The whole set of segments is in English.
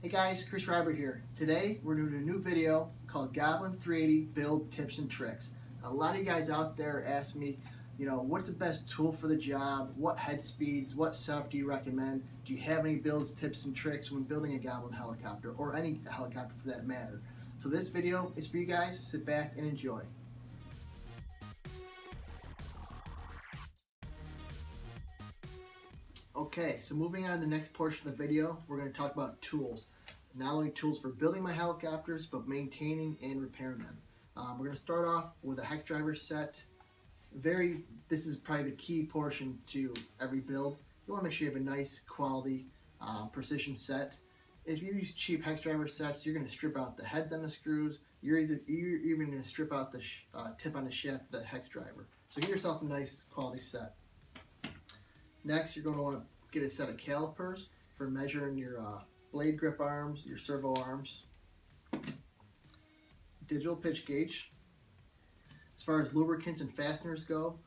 Hey guys, Chris Reibert here. Today we're doing a new video called Goblin 380 Build Tips and Tricks. A lot of you guys out there ask me, what's the best tool for the job? What head speeds? What setup do you recommend? Do you have any builds, tips, and tricks when building a Goblin helicopter or any helicopter for that matter? So this video is for you guys. Sit back and enjoy. Okay, so moving on to the next portion of the video, we're going to talk about tools. Not only tools for building my helicopters, but maintaining and repairing them. We're going to start off with a hex driver set. This is probably the key portion to every build. You want to make sure you have a nice quality precision set. If you use cheap hex driver sets, you're going to strip out the heads on the screws. You're even going to strip out the tip on the shaft of the hex driver. So get yourself a nice quality set. Next, you're going to want to get a set of calipers for measuring your blade grip arms, your servo arms. Digital pitch gauge. As far as lubricants and fasteners go,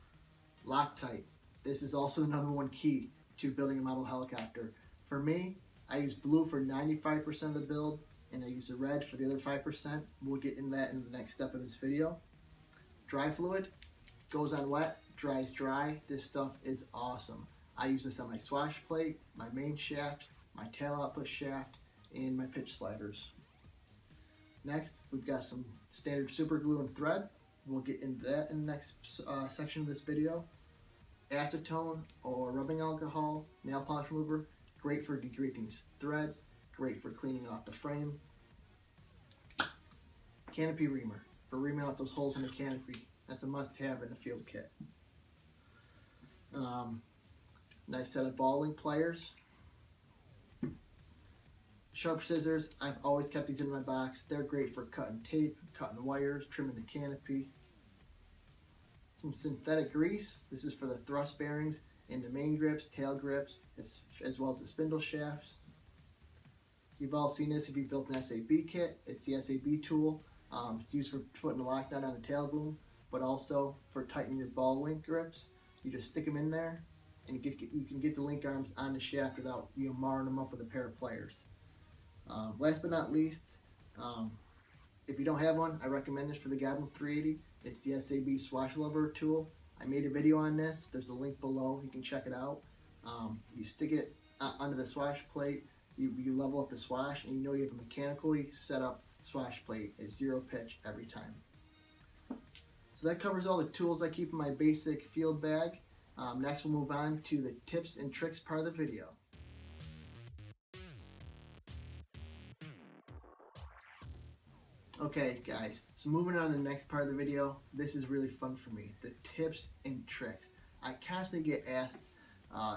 Loctite. This is also the #1 key to building a model helicopter. For me, I use blue for 95% of the build, and I use the red for the other 5%. We'll get into that in the next step of this video. Dry fluid goes on wet, dries dry. This stuff is awesome. I use this on my swash plate, my main shaft, my tail output shaft, and my pitch sliders. Next, we've got some standard super glue and thread. We'll get into that in the next section of this video. Acetone or rubbing alcohol, nail polish remover, great for degreasing threads, great for cleaning off the frame. Canopy reamer, for reaming out those holes in the canopy. That's a must-have in a field kit. Nice set of ball link pliers. Sharp scissors, I've always kept these in my box. They're great for cutting tape, cutting wires, trimming the canopy. Some synthetic grease. This is for the thrust bearings and the main grips, tail grips, as well as the spindle shafts. You've all seen this if you built an SAB kit. It's the SAB tool. It's used for putting a lock nut on a tail boom, but also for tightening your ball link grips. You just stick them in there, and you can get the link arms on the shaft without marring them up with a pair of pliers. Last but not least, if you don't have one, I recommend this for the Goblin 380. It's the SAB Swash Lever tool. I made a video on this. There's a link below. You can check it out. You stick it under the swash plate. You level up the swash, and you have a mechanically set up swash plate. It's 0 pitch every time. So that covers all the tools I keep in my basic field bag. Next, we'll move on to the tips and tricks part of the video. Okay guys, so moving on to the next part of the video, this is really fun for me, the tips and tricks. I constantly get asked,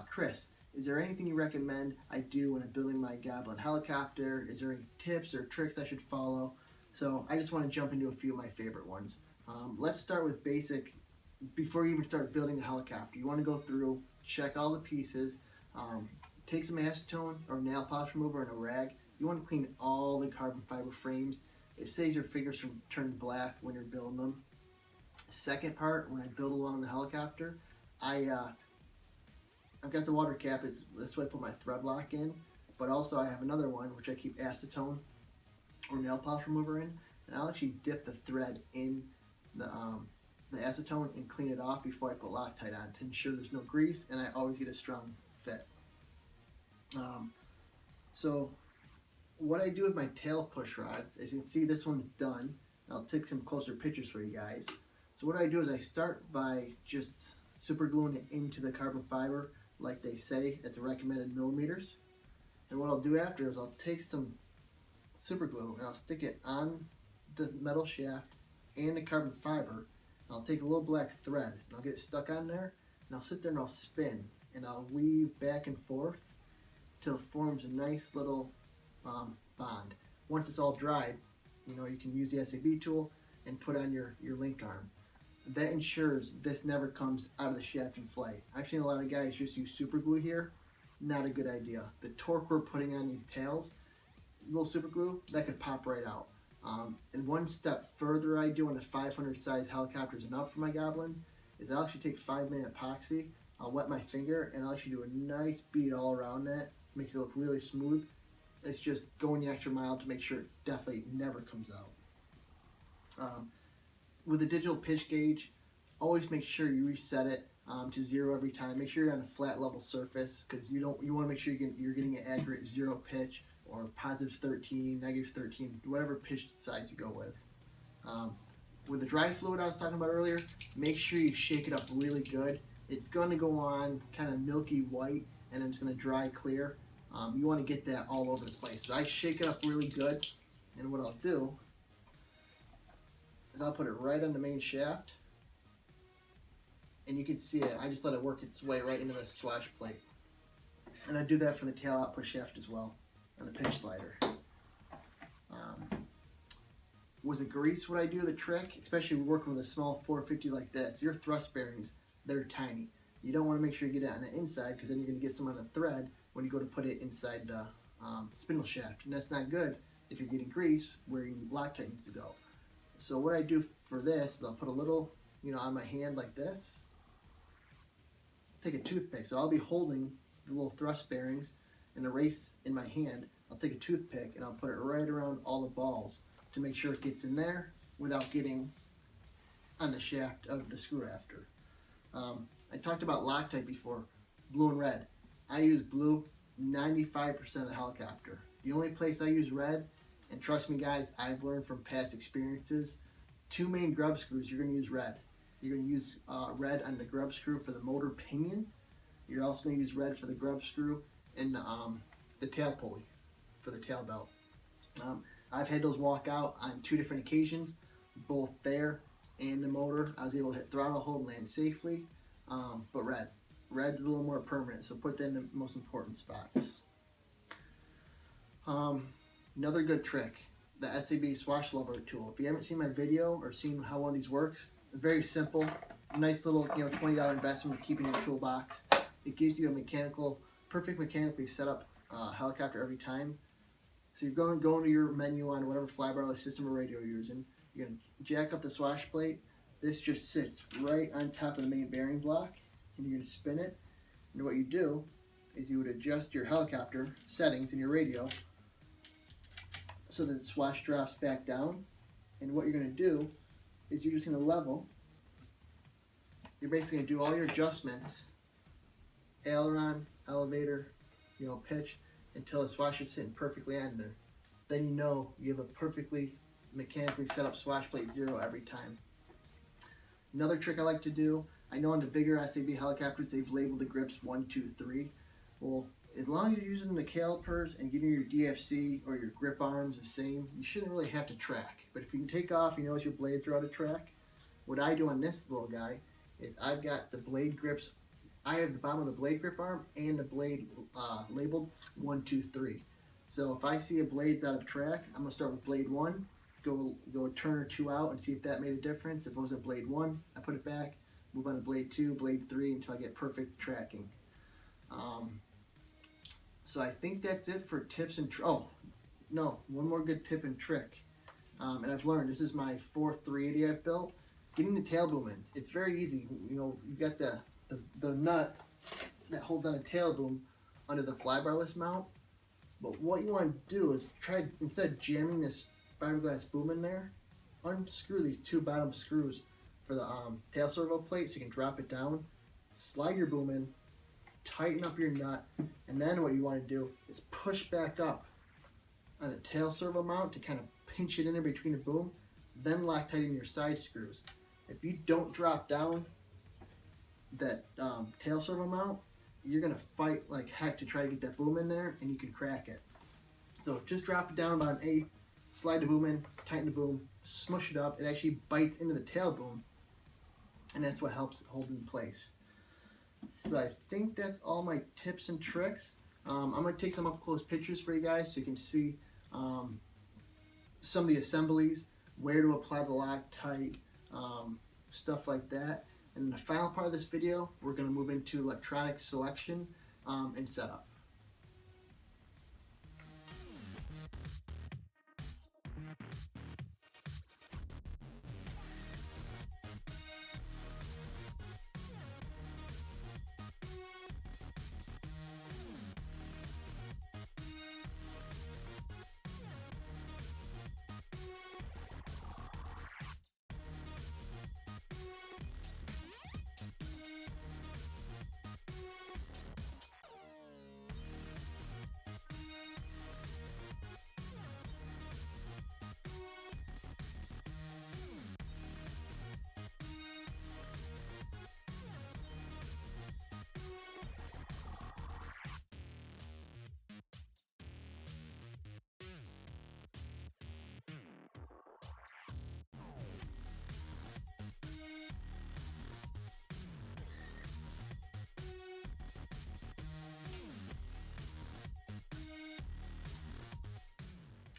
Chris, is there anything you recommend I do when I'm building my Goblin helicopter? Is there any tips or tricks I should follow? So I just want to jump into a few of my favorite ones. Let's start with basic. Before you even start building a helicopter, you want to go through, check all the pieces, take some acetone or nail polish remover and a rag. You want to clean all the carbon fiber frames. It saves your fingers from turning black when you're building them. Second part, when I build along the helicopter, I've got the water cap. That's what I put my thread lock in. But also I have another one which I keep acetone or nail polish remover in, and I'll actually dip the thread in the acetone and clean it off before I put Loctite on to ensure there's no grease, and I always get a strong fit. So what I do with my tail push rods, as you can see, this one's done. I'll take some closer pictures for you guys. So what I do is I start by just super gluing it into the carbon fiber like they say at the recommended millimeters. And what I'll do after is I'll take some super glue and I'll stick it on the metal shaft and the carbon fiber. And I'll take a little black thread and I'll get it stuck on there, and I'll sit there and I'll spin and I'll weave back and forth till it forms a nice little bond. Once it's all dried, you can use the SAB tool and put on your link arm. That ensures this never comes out of the shaft and flight. I've seen a lot of guys just use super glue here. Not a good idea. The torque we're putting on these tails, little super glue, that could pop right out. And one step further I do on the 500 size helicopters and up for my Goblins is I'll actually take 5-minute epoxy. I'll wet my finger and I'll actually do a nice bead all around that. Makes it look really smooth. It's just going the extra mile to make sure it definitely never comes out. With a digital pitch gauge, always make sure you reset it to 0 every time. Make sure you're on a flat level surface, because you want to make sure you're getting an accurate 0 pitch, or positive 13, negative 13, whatever pitch size you go with. With the dry fluid I was talking about earlier, make sure you shake it up really good. It's going to go on kind of milky white, and then it's going to dry clear. You want to get that all over the place. So I shake it up really good, and what I'll do is I'll put it right on the main shaft, and you can see it. I just let it work its way right into the swash plate. And I do that for the tail output shaft as well, on the pitch slider. With the grease, what I do, the trick, especially working with a small 450 like this, your thrust bearings, they're tiny. You don't want to make sure you get it on the inside, because then you're going to get some on the thread when you go to put it inside the spindle shaft. And that's not good if you're getting grease where your Loctite needs to go. So what I do for this is I'll put a little, on my hand like this. Take a toothpick. So I'll be holding the little thrust bearings and the race in my hand. I'll take a toothpick and I'll put it right around all the balls to make sure it gets in there without getting on the shaft of the screw after. I talked about Loctite before, blue and red. I use blue 95% of the helicopter. The only place I use red, and trust me guys, I've learned from past experiences, 2 main grub screws, you're going to use red. You're going to use red on the grub screw for the motor pinion. You're also going to use red for the grub screw and the tail pulley for the tail belt. I've had those walk out on 2 different occasions, both there and the motor. I was able to hit throttle hold and land safely, but red's a little more permanent, so put that in the most important spots. Another good trick, the SAB Swash Lover tool. If you haven't seen my video or seen how one of these works, very simple, nice little $20 investment of keeping in your toolbox. It gives you a perfect mechanically set up helicopter every time. So you're going to your menu on whatever flybar system or radio you're using. You're going to jack up the swash plate. This just sits right on top of the main bearing block, and you're going to spin it. And what you do is you would adjust your helicopter settings in your radio so that the swash drops back down. And what you're going to do is you're just going to level. You're basically going to do all your adjustments, aileron, elevator, pitch, until the swash is sitting perfectly on there. Then you have a perfectly mechanically set up swash plate 0 every time. Another trick I like to do, I know on the bigger SAB helicopters they've labeled the grips 1, 2, 3. Well, as long as you're using the calipers and getting your DFC or your grip arms the same, you shouldn't really have to track. But if you can take off, as your blades are out of track, what I do on this little guy is I've got the blade grips. I have the bottom of the blade grip arm and the blade labeled 1, 2, 3. So if I see a blade's out of track, I'm going to start with blade 1, go a turn or 2 out and see if that made a difference. If it was at blade 1, I put it back, move on to blade 2, blade 3 until I get perfect tracking. So I think that's it for tips and one more good tip and trick. And I've learned, this is my 4th 380 I've built, getting the tail boom in. It's very easy. You've got the nut that holds on a tail boom under the flybarless mount. But what you want to do is try, instead of jamming this fiberglass boom in there, unscrew these 2 bottom screws for the tail servo plate so you can drop it down, slide your boom in, tighten up your nut, and then what you want to do is push back up on a tail servo mount to kind of pinch it in between the boom, then Loctite in your side screws. If you don't drop down that tail servo mount, you're going to fight like heck to try to get that boom in there, and you can crack it. So just drop it down about 1/8, slide the boom in, tighten the boom, smush it up. It actually bites into the tail boom, and that's what helps hold it in place. So I think that's all my tips and tricks. I'm going to take some up-close pictures for you guys so you can see some of the assemblies, where to apply the Loctite, stuff like that. And in the final part of this video, we're going to move into electronic selection and setup.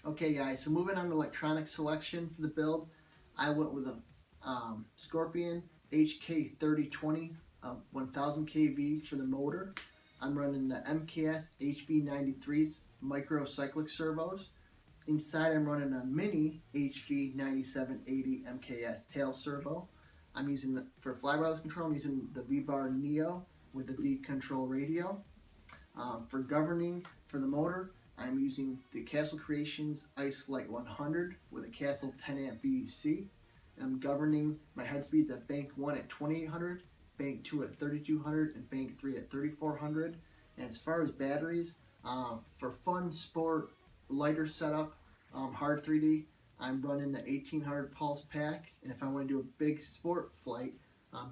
Okay guys, so moving on to electronic selection for the build, I went with a Scorpion HK3020 1000 kV for the motor. I'm running the MKS HV93's micro cyclic servos. Inside I'm running a mini HV9780 MKS tail servo. I'm using, for flybarless control, I'm using the V-Bar Neo with the V control radio. For governing for the motor, I'm using the Castle Creations Ice Lite 100 with a Castle 10 amp BEC. I'm governing my head speeds at bank 1 at 2800, bank 2 at 3200, and bank 3 at 3400. And as far as batteries, for fun, sport, lighter setup, hard 3D, I'm running the 1800 pulse pack. And if I want to do a big sport flight,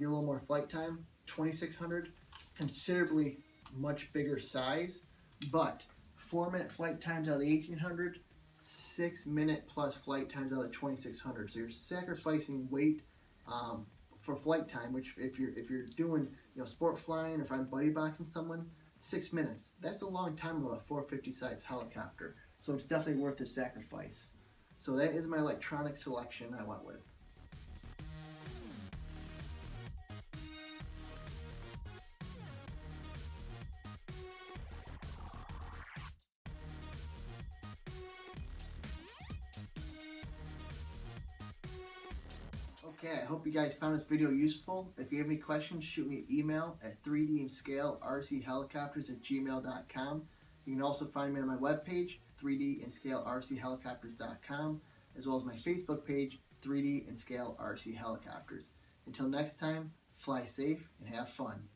be a little more flight time, 2600, considerably much bigger size, but 4-minute flight times out of the 1800, 6-minute plus flight times out of the 2600. So you're sacrificing weight for flight time, which if you're doing sport flying, or if I'm buddy boxing someone, 6 minutes. That's a long time of a 450 size helicopter. So it's definitely worth the sacrifice. So that is my electronic selection I went with. Okay, I hope you guys found this video useful. If you have any questions, shoot me an email at 3dandscalerchelicopters@gmail.com. You can also find me on my webpage, 3dandscalerchelicopters.com, as well as my Facebook page, 3D and Scale RC Helicopters. Until next time, fly safe and have fun.